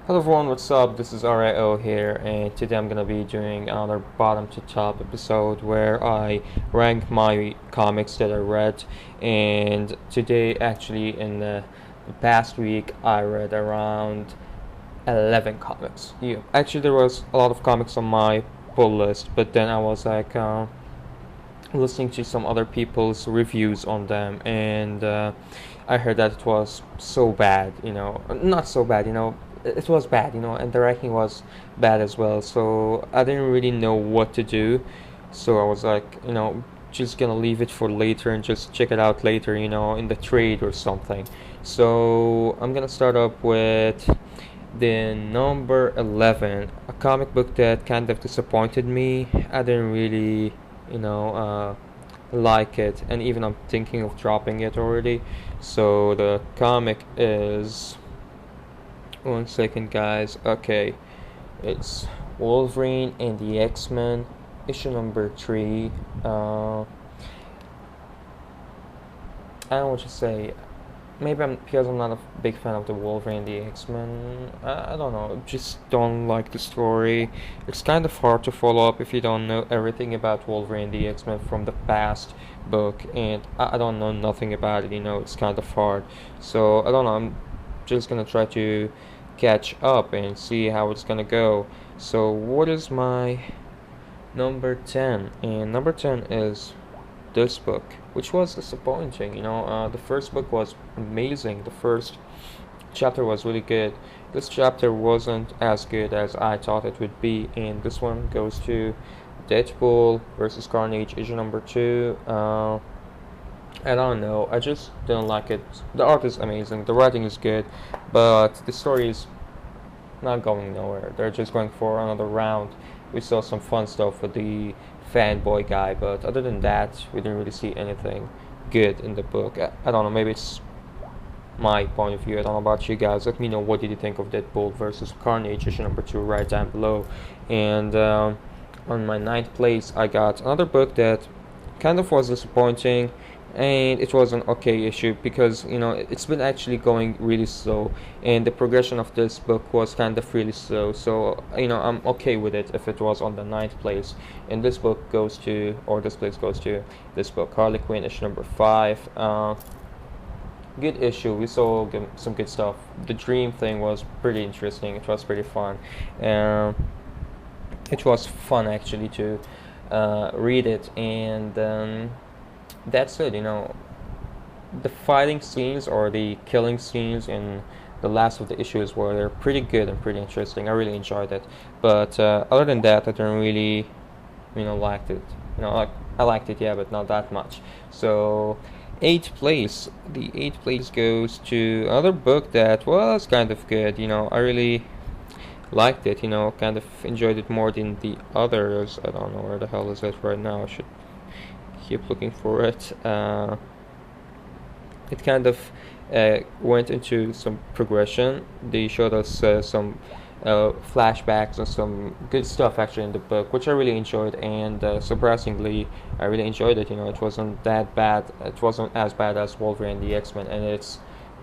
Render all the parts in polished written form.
Hello everyone, what's up? This is RIO here, and today I'm gonna be doing another bottom to top episode where I rank my comics that I read. And today, actually, in the past week, I read around 11 comics. Yeah, actually, there was a lot of comics on my pull list, but then I was like, listening to some other people's reviews on them, and I heard that it was so bad, not so bad, it was bad, and the writing was bad as well. So I didn't really know what to do. So I was like, just gonna leave it for later and just check it out later, in the trade or something. So I'm gonna start up with the number 11, a comic book that kind of disappointed me. I didn't really, you know, uh, like it, and even I'm thinking of dropping it already. So the comic is, one second, guys. Okay, it's Wolverine and the X-Men, issue number 3. I don't want to say. Maybe because I'm not a big fan of the Wolverine and the X-Men. I don't know. Just don't like the story. It's kind of hard to follow up if you don't know everything about Wolverine and the X-Men from the past book, and I don't know nothing about it. It's kind of hard. So I don't know. I'm just gonna try to catch up and see how it's gonna go. So what is my number 10? And number 10 is this book, which was disappointing. The first book was amazing. The first chapter was really good. This chapter wasn't as good as I thought it would be, and this one goes to Deadpool versus Carnage, issue number 2. I don't know. I just didn't like it. The art is amazing. The writing is good, but the story is not going nowhere. They're just going for another round. We saw some fun stuff with the fanboy guy, but other than that, we didn't really see anything good in the book. I don't know. Maybe it's my point of view. I don't know about you guys. Let me know what did you think of Deadpool versus Carnage issue number 2 right down below. And on my ninth place, I got another book that kind of was disappointing, and it was an okay issue because it's been actually going really slow, and the progression of this book was kind of really slow. So I'm okay with it if it was on the ninth place. And this book goes to, or this place goes to, this book, Harley Quinn issue number 5. Good issue. We saw some good stuff. The dream thing was pretty interesting. It was pretty fun. um, it was fun actually to read it, and that's it. The fighting scenes or the killing scenes in the last of the issues were pretty good and pretty interesting. I really enjoyed it, but other than that, I didn't really, liked it. Like, I liked it, yeah, but not that much. So, eighth place. The eighth place goes to another book that was kind of good. I really liked it. Kind of enjoyed it more than the others. I don't know where the hell is it right now. I should keep looking for it. It kind of went into some progression. They showed us some flashbacks and some good stuff actually in the book, which I really enjoyed. And surprisingly, I really enjoyed it. It wasn't that bad. It wasn't as bad as Wolverine and the X-Men, and it's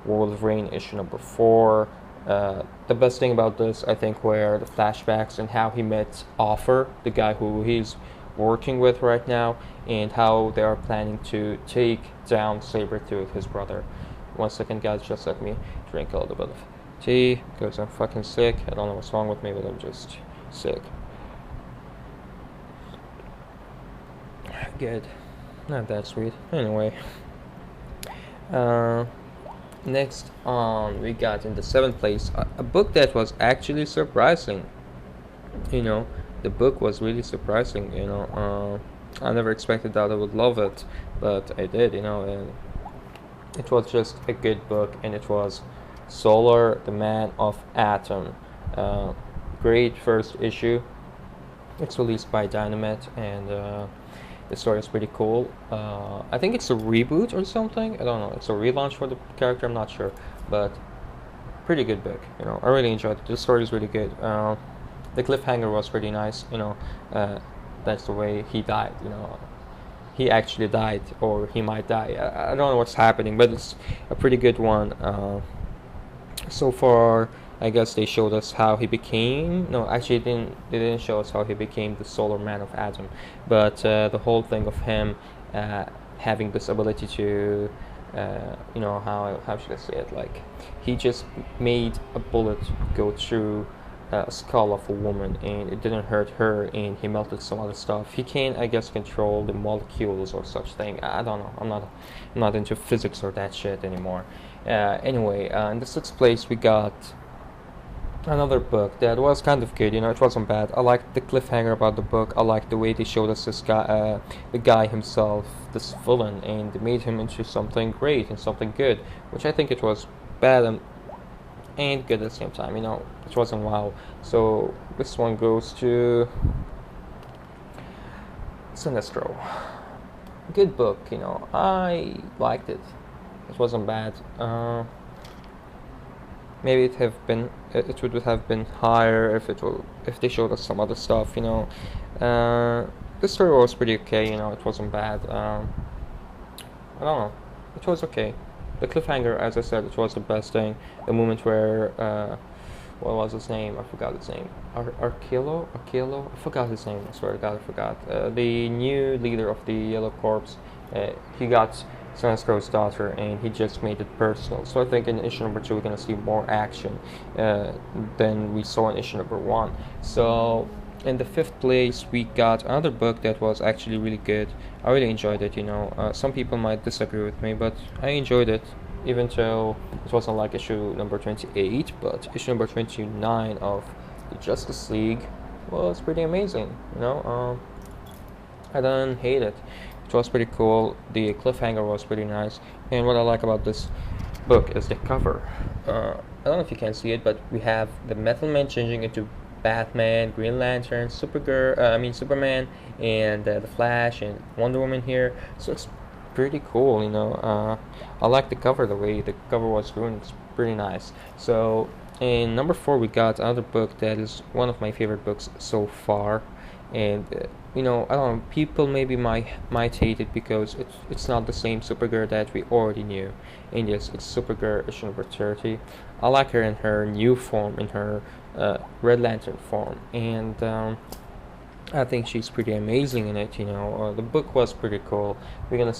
Wolverine issue number 4. The best thing about this, I think, were the flashbacks and how he met Offer, the guy who he's working with right now, and how they are planning to take down Sabretooth, his brother. One second, guys, just let me drink a little bit of tea because I'm fucking sick. I don't know what's wrong with me, but I'm just sick. Good. Not that sweet. Anyway. Uh, Next on, we got in the 7th place a book that was actually surprising. The book was really surprising. I never expected that I would love it, but I did. And it was just a good book, and it was Solar, the Man of Atom. Great first issue. It's released by Dynamite, and the story is pretty cool. I think it's a reboot or something. I don't know. It's a relaunch for the character. I'm not sure, but pretty good book. I really enjoyed it. The story is really good. The cliffhanger was pretty nice. That's the way he died. He actually died, or he might die. I don't know what's happening, but it's a pretty good one. So far, I guess they showed us how he became. No, actually, they didn't show us how he became the Solar Man of Atom, but the whole thing of him uh, having this ability to, how should I say it? Like, he just made a bullet go through a skull of a woman, and it didn't hurt her, and he melted some other stuff. He can, I guess, control the molecules or such thing. I don't know. I'm not into physics or that shit anymore. Anyway, in the sixth place we got another book that was kind of good. It wasn't bad. I liked the cliffhanger about the book. I liked the way they showed us this guy, the guy himself, this villain, and they made him into something great and something good, which I think it was bad and good at the same time. It wasn't wow. So this one goes to Sinestro. Good book. I liked it. It wasn't bad. Maybe it would have been higher if they showed us some other stuff. The story was pretty okay. It wasn't bad. I don't know. It was okay. The cliffhanger, as I said, it was the best thing. The moment where what was his name? I forgot his name. Arkillo? I forgot his name. I swear to God, I forgot. The new leader of the Yellow Corps. He got Sinestro's daughter, and he just made it personal. So I think in issue number 2 we're gonna see more action than we saw in issue number 1. So in the 5th place we got another book that was actually really good. I really enjoyed it. Some people might disagree with me, but I enjoyed it, even though it wasn't like issue number 28. But issue number 29 of the Justice League was pretty amazing. I didn't hate it. It was pretty cool. The cliffhanger was pretty nice. And what I like about this book is the cover. I don't know if you can see it, but we have the Metal Man changing into Batman, Green Lantern, Superman, and the Flash and Wonder Woman here. So it's pretty cool. I like the cover. The way the cover was drawn, it's pretty nice. So in number 4 we got another book that is one of my favorite books so far. And I don't know, people maybe might hate it because it's not the same Supergirl that we already knew. And yes, it's Supergirl issue number 30. I like her in her new form, in her Red Lantern form, and I think she's pretty amazing in it. The book was pretty cool. We're gonna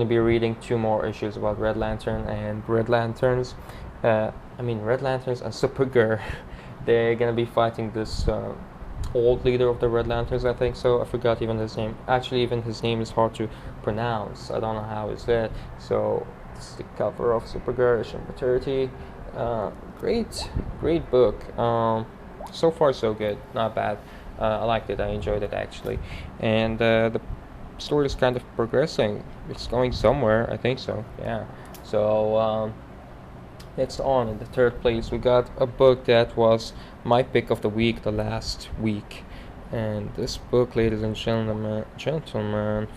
be reading 2 more issues about Red Lantern and Red Lanterns. Red Lanterns and Supergirl. They're gonna be fighting this old leader of the Red Lanterns, I think so. I forgot even his name. Actually, even his name is hard to pronounce. I don't know how it's that. So it's the cover of Supergirl issue number 30. Great book. So far so good. Not bad. I liked it. I enjoyed it actually. And the story is kind of progressing. It's going somewhere. I think so. Yeah. So next on in the 3rd place we got a book that was my pick of the week the last week, and this book, ladies and gentlemen,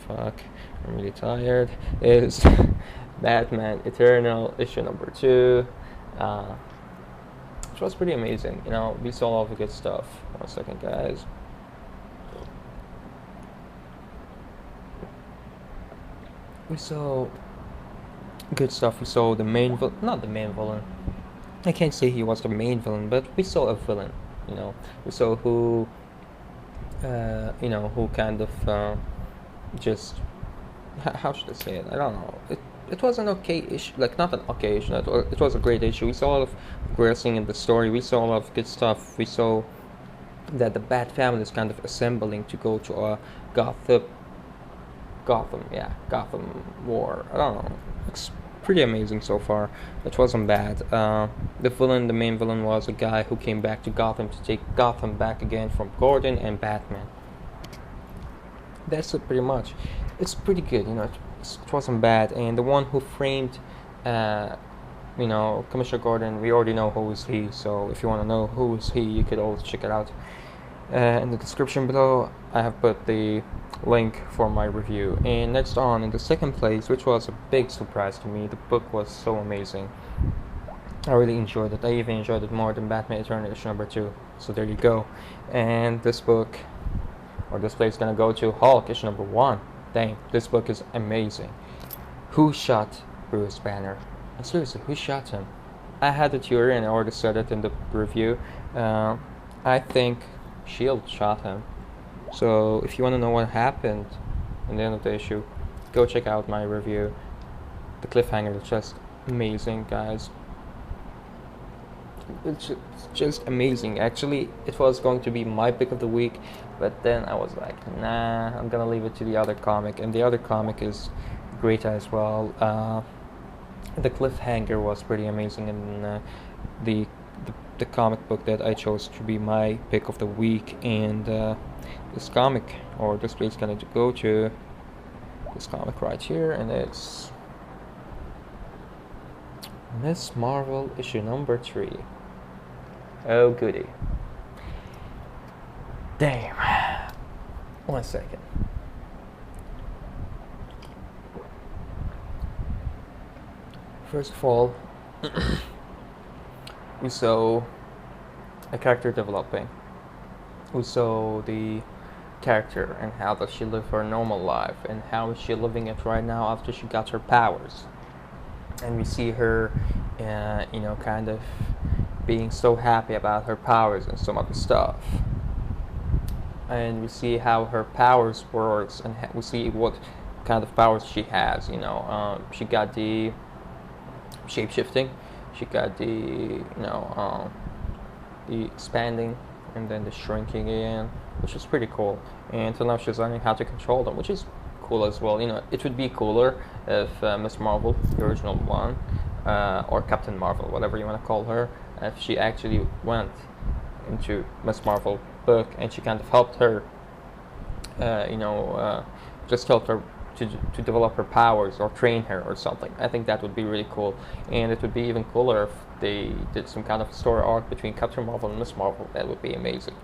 fuck, I'm really tired, is Batman Eternal issue number 2. Which was pretty amazing. We saw all the good stuff. 1 second, guys. We saw good stuff. We saw the main not the main villain. I can't say he was the main villain, but we saw a villain. We saw who kind of just how should I say it? I don't know. It was an okay issue, like not an okay issue. It was a great issue. We saw a lot of progressing in the story. We saw a lot of good stuff. We saw that the Bat family is kind of assembling to go to a Gotham war. I don't know. It's pretty amazing so far. It wasn't bad. The main villain, was a guy who came back to Gotham to take Gotham back again from Gordon and Batman. That's it pretty much. It's pretty good, it wasn't bad. And the one who framed Commissioner Gordon, we already know who is he. So if you want to know who is he, you could always check it out in the description below. I have put the link for my review. And next on in the 2nd place, which was a big surprise to me, the book was so amazing. I really enjoyed it. I even enjoyed it more than Batman Eternal issue number 2. So there you go. And this book, or this place, is gonna go to Hulk issue number 1. Dang, this book is amazing. Who shot Bruce Banner? And seriously, who shot him? I had a theory, and I already said it in the review. Uh, I think Shield shot him. So if you want to know what happened in the end of the issue, go check out my review. The cliffhanger is just amazing, guys. It's just amazing. Actually, it was going to be my pick of the week, but then I was like, nah, I'm gonna leave it to the other comic, and the other comic is great as well. The cliffhanger was pretty amazing, and the, the comic book that I chose to be my pick of the week, and this comic, or this place, gonna go to this comic right here, and it's Miss Marvel issue number 3. Oh goody. Damn. 1 second. First of all, we saw a character developing. We saw the character and how does she live her normal life, and how is she living it right now after she got her powers. And we see her, kind of being so happy about her powers and some other stuff. And we see how her powers works, and we see what kind of powers she has. She got the shape-shifting, she got the the expanding, and then the shrinking again, which is pretty cool. And so now she's learning how to control them, which is cool as well. It would be cooler if Miss Marvel, the original one, or Captain Marvel, whatever you want to call her, if she actually went into Miss Marvel book and she kind of helped her, just helped her to develop her powers or train her or something. I think that would be really cool, and it would be even cooler if they did some kind of story arc between Captain Marvel and Miss Marvel. That would be amazing.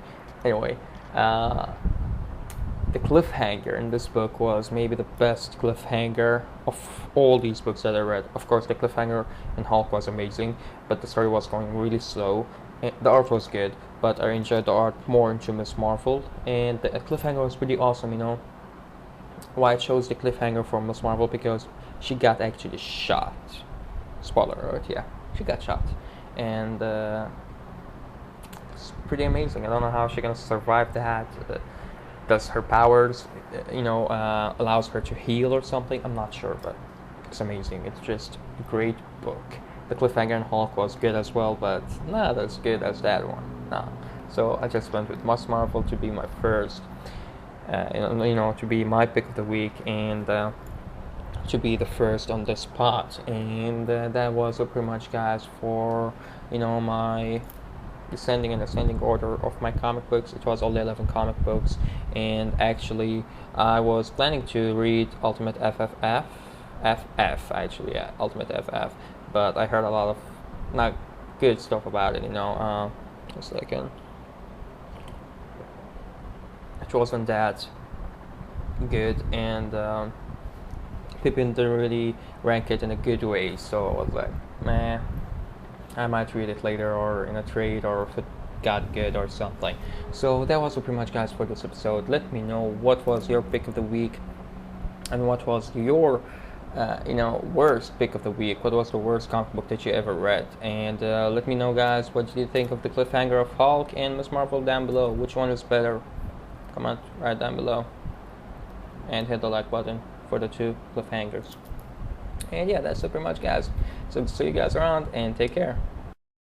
Anyway, the cliffhanger in this book was maybe the best cliffhanger of all these books that I read. Of course, the cliffhanger in Hulk was amazing, but the story was going really slow. The art was good, but I enjoyed the art more into Miss Marvel, and the cliffhanger was pretty awesome. Why I chose the cliffhanger for Miss Marvel, because she got actually shot. Spoiler alert, yeah, she got shot, and it's pretty amazing. I don't know how she's gonna survive that. Does her powers, allows her to heal or something? I'm not sure, but it's amazing. It's just a great book. The cliffhanger in Hulk was good as well, but not as good as that one. No. So I just went with Miss Marvel to be my first, to be my pick of the week, and to be the first on the spot. And that was pretty much, guys, for my descending and ascending order of my comic books. It was all the 11 comic books, and actually I was planning to read Ultimate FF actually, yeah, Ultimate FF, but I heard a lot of not good stuff about it. A second. It wasn't that good, and people didn't really rank it in a good way, so I was like, meh, I might read it later, or in a trade, or if it got good or something. So that was pretty much, guys, for this episode. Let me know what was your pick of the week, and what was your worst pick of the week. What was the worst comic book that you ever read? And let me know, guys, what did you think of the cliffhanger of Hulk and Miss Marvel down below. Which one is better? Comment right down below, and hit the like button for the 2 cliffhangers. And yeah, that's it pretty much, guys. So see you guys around, and take care.